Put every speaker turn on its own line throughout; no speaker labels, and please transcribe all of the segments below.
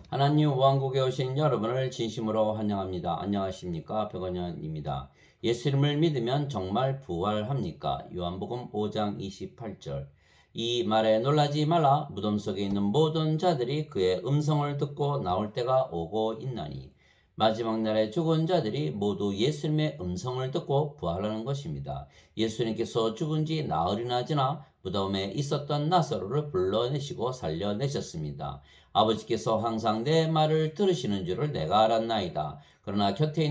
하나님 왕국에 오신 여러분을 진심으로 환영합니다. 안녕하십니까? 백원현입니다. 예수님을 믿으면 정말 부활합니까? 요한복음 5장 28절. 이 말에 놀라지 말라. 무덤 속에 있는 모든 자들이 그의 음성을 듣고 나올 때가 오고 있나니. 마지막 날에 죽은 자들이 모두 예수님의 음성을 듣고 부활하는 것입니다. 예수님께서 죽은 지 나흘이나 지나 무덤에 있었던 나사로를 불러내시고 살려내셨습니다. 아버지께서 항상 내 말을 들으시는 줄을 내가 알았나이다. 그러나 곁에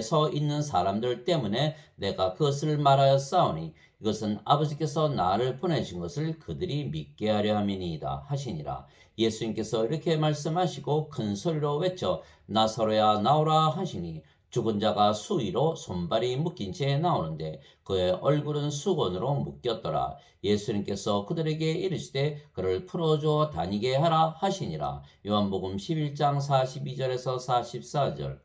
서 있는 사람들 때문에 내가 그것을 말하였사오니 이것은 아버지께서 나를 보내신 것을 그들이 믿게 하려 함이니이다 하시니라. 예수님께서 이렇게 말씀하시고 큰 소리로 외쳐 나사로야 나오라 하시니 죽은 자가 수위로 손발이 묶인 채 나오는데 그의 얼굴은 수건으로 묶였더라. 예수님께서 그들에게 이르시되 그를 풀어줘 다니게 하라 하시니라. 요한복음 11장 42절에서 44절.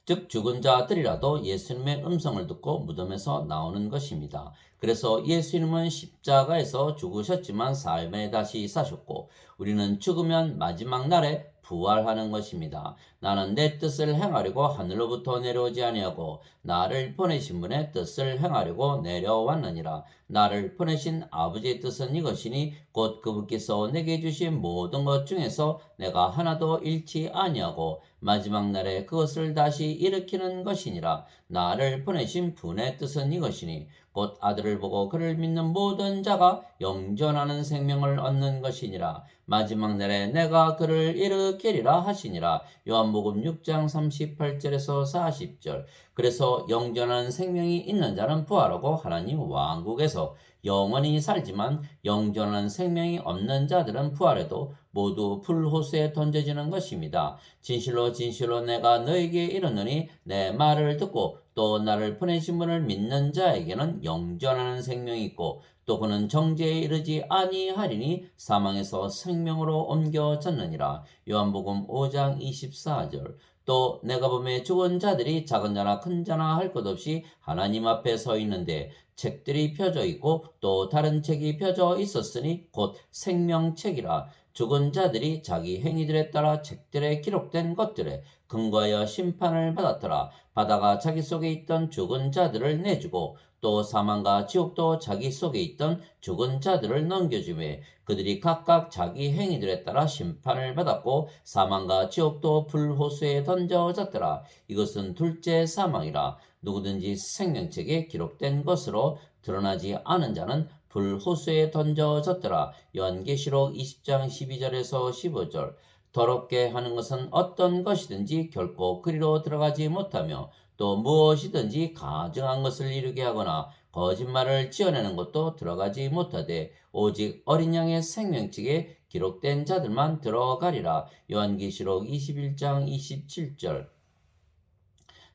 즉 죽은 자들이라도 예수님의 음성을 듣고 무덤에서 나오는 것입니다. 그래서 예수님은 십자가에서 죽으셨지만 삶에 다시 사셨고 우리는 죽으면 마지막 날에 부활하는 것입니다. 나는 내 뜻을 행하려고 하늘로부터 내려오지 아니하고 나를 보내신 분의 뜻을 행하려고 내려왔느니라. 나를 보내신 아버지의 뜻은 이것이니 곧 그분께서 내게 주신 모든 것 중에서 내가 하나도 잃지 아니하고 마지막 날에 그것을 다시 일으키는 것이니라. 나를 보내신 분의 뜻은 이것이니 곧 아들을 보고 그를 믿는 모든 자가 영존하는 생명을 얻는 것이니라. 마지막 날에 내가 그를 일으키리라 하시니라. 요한복음 6장 38절에서 40절. 그래서 영존하는 생명이 있는 자는 부활하고 하나님 왕국에서 영원히 살지만 영존하는 생명이 없는 자들은 부활해도 모두 불호수에 던져지는 것입니다. 진실로 진실로 내가 너에게 이르노니 내 말을 듣고 또 나를 보내신 분을 믿는 자에게는 영존하는 생명이 있고 또 그는 정죄에 이르지 아니하리니 사망에서 생명으로 옮겨졌느니라. 요한복음 5장 24절. 또 내가 보매 죽은 자들이 작은 자나 큰 자나 할 것 없이 하나님 앞에 서 있는데 책들이 펴져 있고 또 다른 책이 펴져 있었으니 곧 생명책이라. 죽은 자들이 자기 행위들에 따라 책들에 기록된 것들에 근거하여 심판을 받았더라. 바다가 자기 속에 있던 죽은 자들을 내주고 또 사망과 지옥도 자기 속에 있던 죽은 자들을 넘겨주매 그들이 각각 자기 행위들에 따라 심판을 받았고 사망과 지옥도 불호수에 던져졌더라. 이것은 둘째 사망이라. 누구든지 생명책에 기록된 것으로 드러나지 않은 자는 불호수에 던져졌더라. 요한계시록 20장 12절에서 15절. 더럽게 하는 것은 어떤 것이든지 결코 그리로 들어가지 못하며 또 무엇이든지 가증한 것을 이루게 하거나 거짓말을 지어내는 것도 들어가지 못하되 오직 어린 양의 생명책에 기록된 자들만 들어가리라. 요한계시록 21장 27절.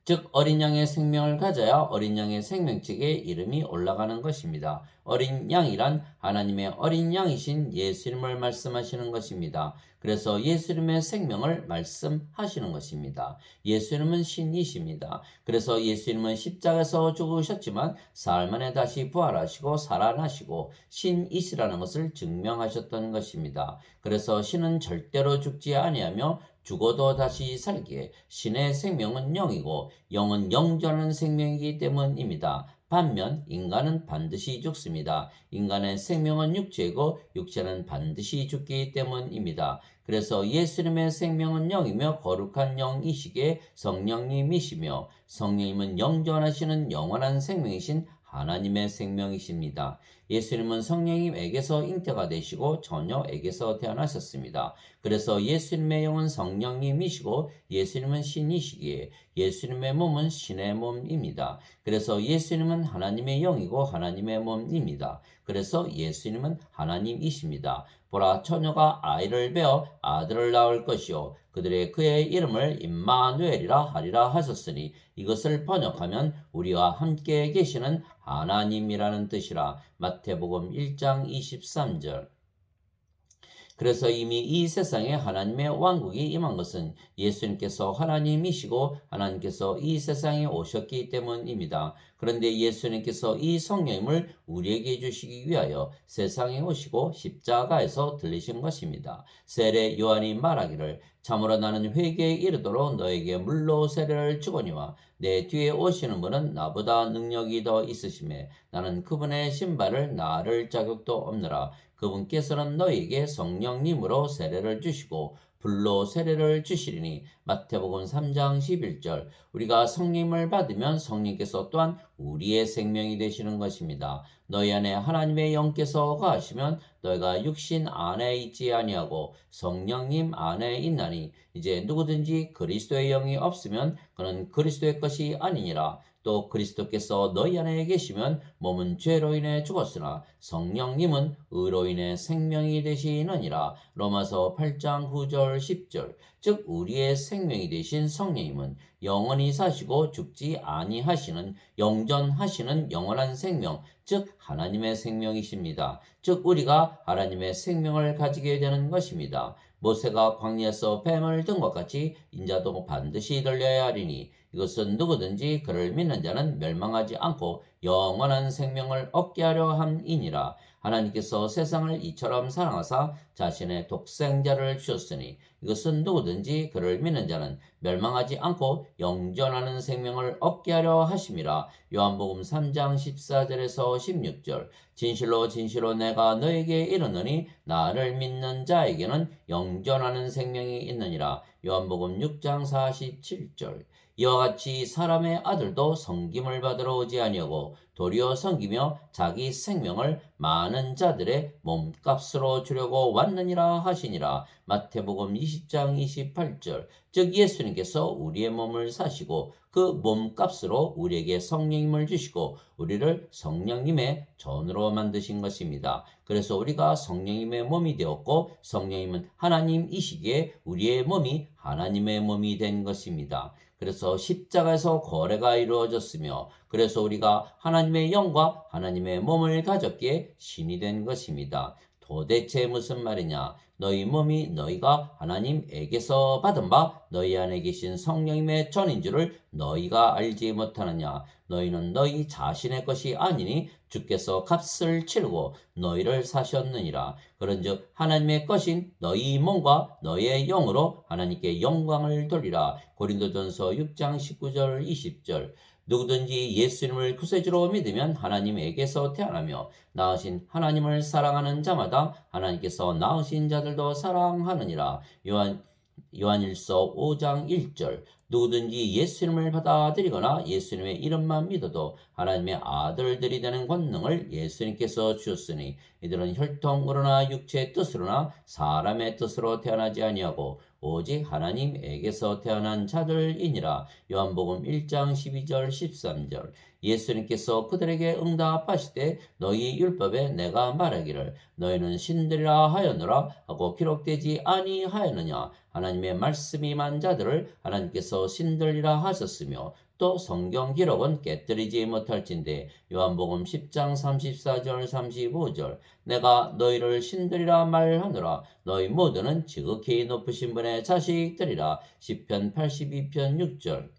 즉 어린 양의 생명을 가져야 어린 양의 생명책에 이름이 올라가는 것입니다. 어린 양이란 하나님의 어린 양이신 예수님을 말씀하시는 것입니다. 그래서 예수님의 생명을 말씀하시는 것입니다. 예수님은 신이십니다. 그래서 예수님은 십자가에서 죽으셨지만 사흘 만에 다시 부활하시고 살아나시고 신이시라는 것을 증명하셨던 것입니다. 그래서 신은 절대로 죽지 아니하며 죽어도 다시 살기에 신의 생명은 영이고 영은 영존하는 생명이기 때문입니다. 반면 인간은 반드시 죽습니다. 인간의 생명은 육체이고 육체는 반드시 죽기 때문입니다. 그래서 예수님의 생명은 영이며 거룩한 영이시기에 성령님이시며 성령님은 영존하시는 영원한 생명이신 하나님의 생명이십니다. 예수님은 성령님에게서 잉태가 되시고 처녀에게서 태어나셨습니다. 그래서 예수님의 영은 성령님이시고 예수님은 신이시기에 예수님의 몸은 신의 몸입니다. 그래서 예수님은 하나님의 영이고 하나님의 몸입니다. 그래서 예수님은 하나님이십니다. 보라 처녀가 아이를 베어 아들을 낳을 것이요 그의 이름을 임마누엘이라 하리라 하셨으니 이것을 번역하면 우리와 함께 계시는 하나님이라는 뜻이라. 마태복음 1장 23절. 그래서 이미 이 세상에 하나님의 왕국이 임한 것은 예수님께서 하나님이시고 하나님께서 이 세상에 오셨기 때문입니다. 그런데 예수님께서 이 성령님을 우리에게 주시기 위하여 세상에 오시고 십자가에서 들리신 것입니다. 세례 요한이 말하기를 참으로 나는 회개에 이르도록 너에게 물로 세례를 주거니와 내 뒤에 오시는 분은 나보다 능력이 더 있으심에 나는 그분의 신발을 나를 자격도 없느라. 그분께서는 너희에게 성령님으로 세례를 주시고 불로 세례를 주시리니. 마태복음 3장 11절. 우리가 성령을 받으면 성령께서 또한 우리의 생명이 되시는 것입니다. 너희 안에 하나님의 영께서 거하시면 너희가 육신 안에 있지 아니하고 성령님 안에 있나니. 이제 누구든지 그리스도의 영이 없으면 그는 그리스도의 것이 아니니라. 또 그리스도께서 너희 안에 계시면 몸은 죄로 인해 죽었으나 성령님은 의로 인해 생명이 되시느니라. 로마서 8장 9절 10절. 즉 우리의 생명이 되신 성령님은 영원히 사시고 죽지 아니하시는 영전하시는 영원한 생명, 즉 하나님의 생명이십니다. 즉 우리가 하나님의 생명을 가지게 되는 것입니다. 모세가 광야에서 뱀을 든 것 같이 인자도 반드시 들려야 하리니 이것은 누구든지 그를 믿는 자는 멸망하지 않고 영원한 생명을 얻게 하려 함이니라. 하나님께서 세상을 이처럼 사랑하사 자신의 독생자를 주셨으니 이것은 누구든지 그를 믿는 자는 멸망하지 않고 영전하는 생명을 얻게 하려 하심이라. 요한복음 3장 14절에서 16절. 진실로 진실로 내가 너에게 이르노니 나를 믿는 자에게는 영전하는 생명이 있느니라. 요한복음 6장 47절. 이와 같이 사람의 아들도 섬김을 받으러 오지 아니하고 도리어 섬기며 자기 생명을 많은 자들의 몸값으로 주려고 왔느니라 하시니라. 마태복음 20장 28절. 즉 예수님께서 우리의 몸을 사시고 그 몸값으로 우리에게 성령님을 주시고 우리를 성령님의 전으로 만드신 것입니다. 그래서 우리가 성령님의 몸이 되었고 성령님은 하나님이시기에 우리의 몸이 하나님의 몸이 된 것입니다. 그래서 십자가에서 거래가 이루어졌으며 그래서 우리가 하나님의 영과 하나님의 몸을 가졌기에 신이 된 것입니다. 도대체 무슨 말이냐? 너희 몸이 너희가 하나님에게서 받은 바 너희 안에 계신 성령님의 전인 줄을 너희가 알지 못하느냐? 너희는 너희 자신의 것이 아니니 주께서 값을 치르고 너희를 사셨느니라. 그런즉 하나님의 것인 너희 몸과 너희의 영으로 하나님께 영광을 돌리라. 고린도전서 6장 19절 20절. 누구든지 예수님을 구세주로 믿으면 하나님에게서 태어나며 낳으신 하나님을 사랑하는 자마다 하나님께서 낳으신 자들도 사랑하느니라. 요한일서 5장 1절. 누구든지 예수님을 받아들이거나 예수님의 이름만 믿어도 하나님의 아들들이 되는 권능을 예수님께서 주셨으니 이들은 혈통으로나 육체의 뜻으로나 사람의 뜻으로 태어나지 아니하고 오직 하나님에게서 태어난 자들이니라. 요한복음 1장 12절 13절. 예수님께서 그들에게 응답하시되 너희 율법에 내가 말하기를 너희는 신들이라 하였노라 하고 기록되지 아니하였느냐. 하나님의 말씀이 임한 자들을 하나님께서 신들이라 하셨으며 또 성경 기록은 깨뜨리지 못할진대. 요한복음 10장 34절 35절. 내가 너희를 신들이라 말하노라. 너희 모두는 지극히 높으신 분의 자식들이라. 시편 82편 6절.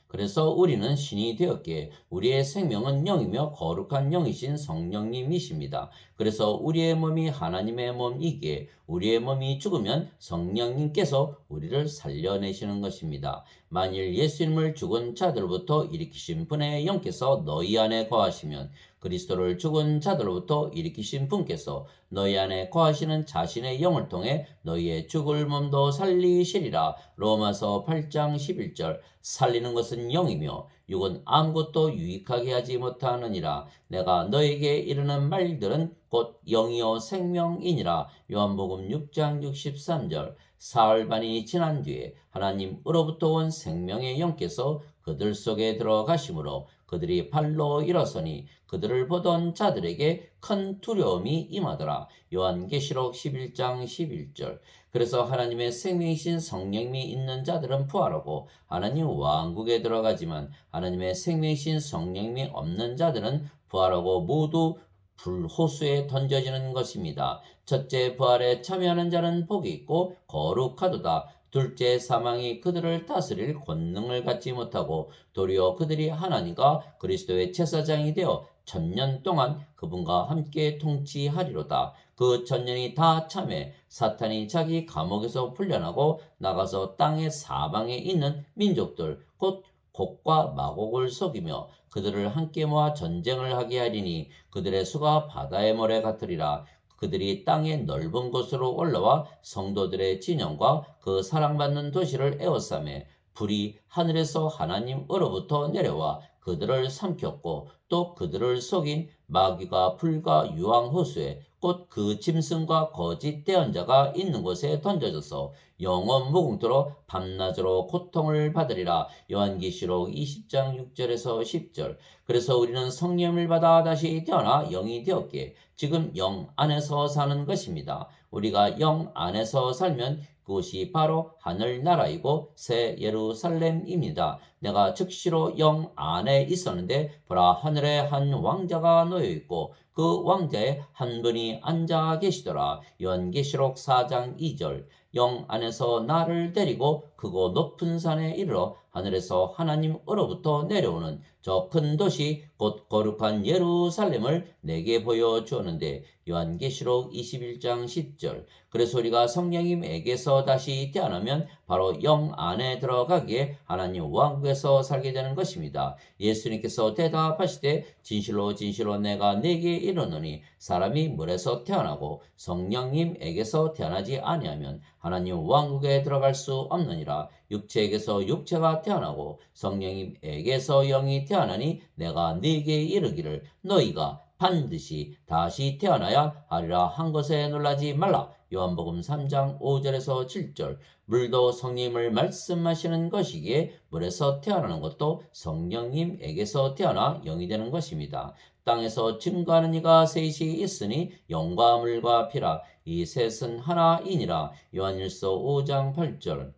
그래서 우리는 신이 되었기에 우리의 생명은 영이며 거룩한 영이신 성령님이십니다. 그래서 우리의 몸이 하나님의 몸이기에 우리의 몸이 죽으면 성령님께서 우리를 살려내시는 것입니다. 만일 예수님을 죽은 자들로부터 일으키신 분의 영께서 너희 안에 거하시면 그리스도를 죽은 자들로부터 일으키신 분께서 너희 안에 거하시는 자신의 영을 통해 너희의 죽을 몸도 살리시리라. 로마서 8장 11절. 살리는 것은 영이며 육은 아무것도 유익하게 하지 못하느니라. 내가 너에게 이르는 말들은 곧 영이요 생명이니라. 요한복음 6장 63절. 사흘 반이 지난 뒤에 하나님으로부터 온 생명의 영께서 그들 속에 들어가심으로 그들이 발로 일어서니 그들을 보던 자들에게 큰 두려움이 임하더라. 요한계시록 11장 11절. 그래서 하나님의 생명이신 성령님이 있는 자들은 부활하고 하나님 왕국에 들어가지만 하나님의 생명이신 성령님이 없는 자들은 부활하고 모두 불호수에 던져지는 것입니다. 첫째, 부활에 참여하는 자는 복이 있고 거룩하도다. 둘째, 사망이 그들을 다스릴 권능을 갖지 못하고 도리어 그들이 하나님과 그리스도의 제사장이 되어 천년 동안 그분과 함께 통치하리로다. 그 천년이 다 참에 사탄이 자기 감옥에서 풀려나고 나가서 땅의 사방에 있는 민족들 곧 곡과 마곡을 속이며 그들을 함께 모아 전쟁을 하게 하리니 그들의 수가 바다의 모래 같으리라. 그들이 땅의 넓은 곳으로 올라와 성도들의 진영과 그 사랑받는 도시를 에워싸매 불이 하늘에서 하나님으로부터 내려와 그들을 삼켰고 또 그들을 속인 마귀가 불과 유황호수에 곧 그 짐승과 거짓 대언자가 있는 곳에 던져져서 영원 무궁토로 밤낮으로 고통을 받으리라. 요한계시록 20장 6절에서 10절. 그래서 우리는 성령을 받아 다시 태어나 영이 되었기에 지금 영 안에서 사는 것입니다. 우리가 영 안에서 살면 그곳이 바로 하늘나라이고 새 예루살렘입니다. 내가 즉시로 영 안에 있었는데 보라, 하늘에 한 왕자가 놓여 있고 그 왕자에 한 분이 앉아 계시더라. 요한계시록 4장 2절. 영 안에서 나를 데리고 크고 높은 산에 이르러 하늘에서 하나님으로부터 내려오는 저 큰 도시 곧 거룩한 예루살렘을 내게 보여주었는데 요한계시록 21장 10절. 그래서 우리가 성령님에게서 다시 태어나면 바로 영 안에 들어가기에 하나님 왕국에서 살게 되는 것입니다. 예수님께서 대답하시되 진실로 진실로 내가 네게 이르노니 사람이 물에서 태어나고 성령님에게서 태어나지 아니하면 하나님 왕국에 들어갈 수 없느니라. 육체에게서 육체가 태어나고 성령님에게서 영이 태어나니 내가 네게 이르기를 너희가 반드시 다시 태어나야 하리라 한 것에 놀라지 말라. 요한복음 3장 5절에서 7절. 물도 성령님을 말씀하시는 것이기에 물에서 태어나는 것도 성령님에게서 태어나 영이 되는 것입니다. 땅에서 증거하는 이가 셋이 있으니 영과 물과 피라. 이 셋은 하나이니라. 요한일서 5장 8절.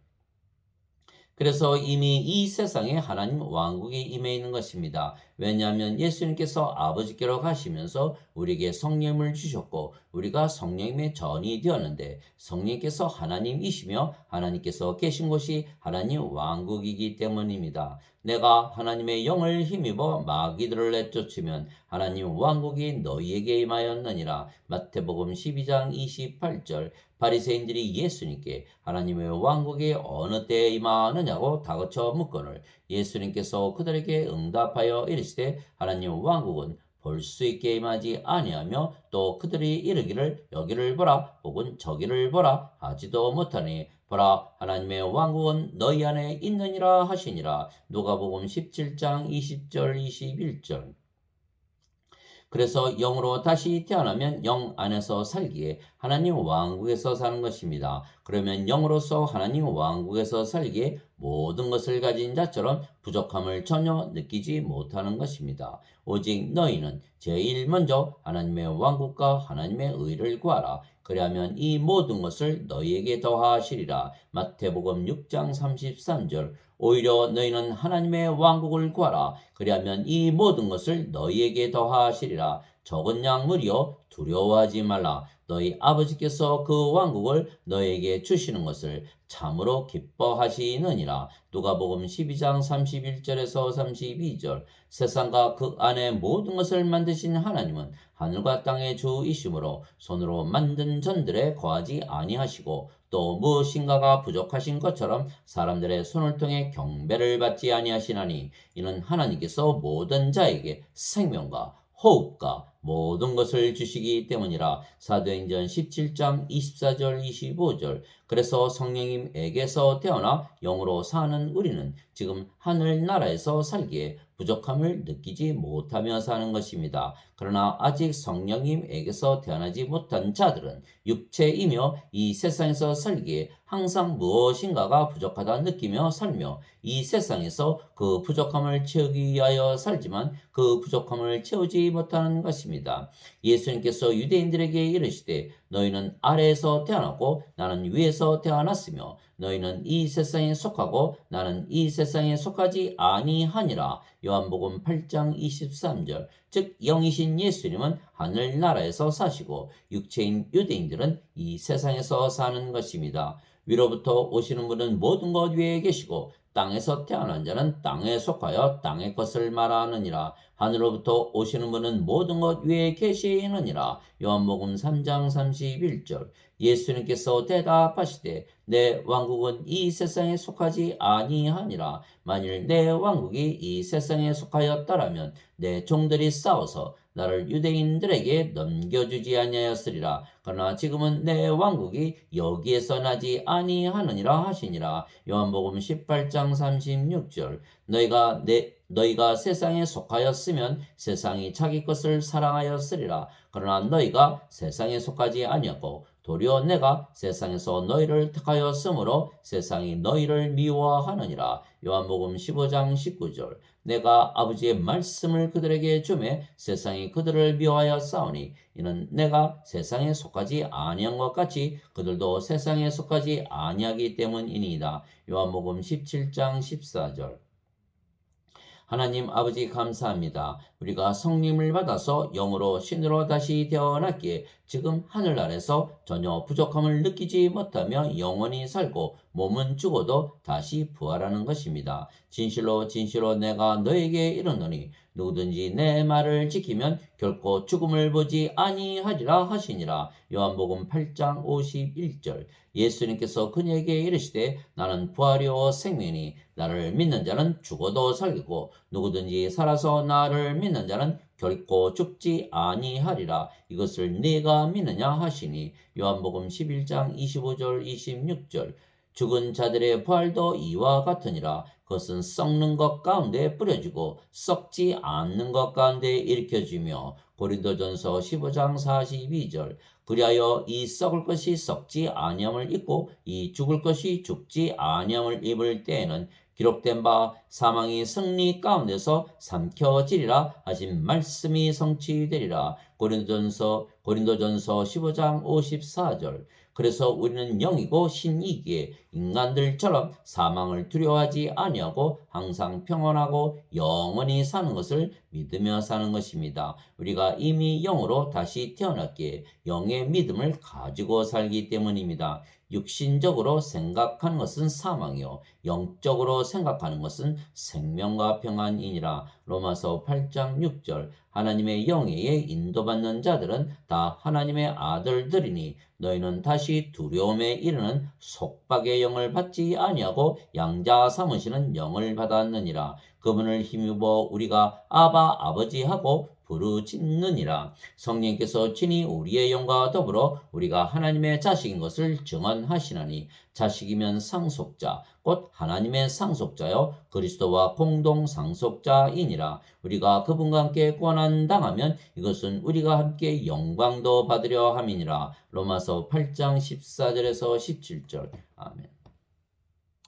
그래서 이미 이 세상에 하나님 왕국이 임해 있는 것입니다. 왜냐하면 예수님께서 아버지께로 가시면서 우리에게 성령을 주셨고 우리가 성령님의 전이 되었는데 성령께서 하나님이시며 하나님께서 계신 곳이 하나님 왕국이기 때문입니다. 내가 하나님의 영을 힘입어 마귀들을 내쫓으면 하나님 왕국이 너희에게 임하였느니라. 마태복음 12장 28절. 바리새인들이 예수님께 하나님의 왕국이 어느 때에 임하느냐고 다그쳐 묻거늘 예수님께서 그들에게 응답하여 이르시되 하나님 왕국은 볼 수 있게 임하지 아니하며 또 그들이 이르기를 여기를 보라 혹은 저기를 보라 하지도 못하니 보라 하나님의 왕국은 너희 안에 있느니라 하시니라. 누가복음 17장 20절 21절. 그래서 영으로 다시 태어나면 영 안에서 살기에 하나님 왕국에서 사는 것입니다. 그러면 영으로서 하나님 왕국에서 살기에 모든 것을 가진 자처럼 부족함을 전혀 느끼지 못하는 것입니다. 오직 너희는 제일 먼저 하나님의 왕국과 하나님의 의를 구하라. 그리하면 이 모든 것을 너희에게 더하시리라. 마태복음 6장 33절. 오히려 너희는 하나님의 왕국을 구하라. 그리하면 이 모든 것을 너희에게 더하시리라. 적은 양물이여 두려워하지 말라. 너희 아버지께서 그 왕국을 너희에게 주시는 것을 참으로 기뻐하시느니라. 누가복음 12장 31절에서 32절. 세상과 그 안에 모든 것을 만드신 하나님은 하늘과 땅의 주이시므로 손으로 만든 전들에 거하지 아니하시고 또 무엇인가가 부족하신 것처럼 사람들의 손을 통해 경배를 받지 아니하시나니 이는 하나님께서 모든 자에게 생명과 호흡과 모든 것을 주시기 때문이라. 사도행전 17장 24절 25절. 그래서 성령님에게서 태어나 영으로 사는 우리는 지금 하늘나라에서 살기에 부족함을 느끼지 못하며 사는 것입니다. 그러나 아직 성령님에게서 태어나지 못한 자들은 육체이며 이 세상에서 살기에 항상 무엇인가가 부족하다 느끼며 살며 이 세상에서 그 부족함을 채우기 위하여 살지만 그 부족함을 채우지 못하는 것입니다. 것입니다. 예수님께서 유대인들에게 이르시되 너희는 아래에서 태어났고 나는 위에서 태어났으며 너희는 이 세상에 속하고 나는 이 세상에 속하지 아니하니라. 요한복음 8장 23절. 즉 영이신 예수님은 하늘나라에서 사시고 육체인 유대인들은 이 세상에서 사는 것입니다. 위로부터 오시는 분은 모든 것 위에 계시고 땅에서 태어난 자는 땅에 속하여 땅의 것을 말하느니라. 하늘로부터 오시는 분은 모든 것 위에 계시느니라. 요한복음 3장 31절. 예수님께서 대답하시되 내 왕국은 이 세상에 속하지 아니하니라. 만일 내 왕국이 이 세상에 속하였더라면 내 종들이 싸워서 나를 유대인들에게 넘겨주지 아니하였으리라. 그러나 지금은 내 왕국이 여기에서 나지 아니하느니라 하시니라. 요한복음 18장 36절. 너희가 세상에 속하였으면 세상이 자기 것을 사랑하였으리라. 그러나 너희가 세상에 속하지 아니하고 도리어 내가 세상에서 너희를 택하였으므로 세상이 너희를 미워하느니라. 요한복음 15장 19절. 내가 아버지의 말씀을 그들에게 주매 세상이 그들을 미워하여 싸우니 이는 내가 세상에 속하지 아니한 것 같이 그들도 세상에 속하지 아니하기 때문이니이다. 요한복음 17장 14절. 하나님 아버지 감사합니다. 우리가 성령을 받아서 영으로 신으로 다시 태어났기에 지금 하늘나라에서 전혀 부족함을 느끼지 못하며 영원히 살고 몸은 죽어도 다시 부활하는 것입니다. 진실로 진실로 내가 너에게 이르노니 누구든지 내 말을 지키면 결코 죽음을 보지 아니하리라 하시니라. 요한복음 8장 51절. 예수님께서 그녀에게 이르시되 나는 부활이요 생명이니 나를 믿는 자는 죽어도 살겠고 누구든지 살아서 나를 믿는 자는 결코 죽지 아니하리라. 이것을 네가 믿느냐 하시니. 요한복음 11장 25절 26절. 죽은 자들의 부활도 이와 같으니라. 그것은 썩는 것 가운데 뿌려지고 썩지 않는 것 가운데 일으켜지며. 고린도전서 15장 42절. 그리하여 이 썩을 것이 썩지 아니함을 입고 이 죽을 것이 죽지 아니함을 입을 때에는 기록된 바 사망이 승리 가운데서 삼켜지리라 하신 말씀이 성취되리라. 고린도전서 15장 54절. 그래서 우리는 영이고 신이기에 인간들처럼 사망을 두려워하지 아니하고 항상 평안하고 영원히 사는 것을 믿으며 사는 것입니다. 우리가 이미 영으로 다시 태어났기에 영의 믿음을 가지고 살기 때문입니다. 육신적으로 생각하는 것은 사망이요 영적으로 생각하는 것은 생명과 평안이니라. 로마서 8장 6절. 하나님의 영에 인도받는 자들은 다 하나님의 아들들이니 너희는 다시 두려움에 이르는 속박의 영을 받지 아니하고 양자 삼으시는 영을 받았느니라. 그분을 힘입어 우리가 아바 아버지 하고 부르짖느니라. 성령께서 친히 우리의 영과 더불어 우리가 하나님의 자식인 것을 증언하시나니 자식이면 상속자 곧 하나님의 상속자요 그리스도와 공동 상속자이니라. 우리가 그분과 함께 고난 당하면 이것은 우리가 함께 영광도 받으려 함이니라. 로마서 8장 14절에서 17절. 아멘.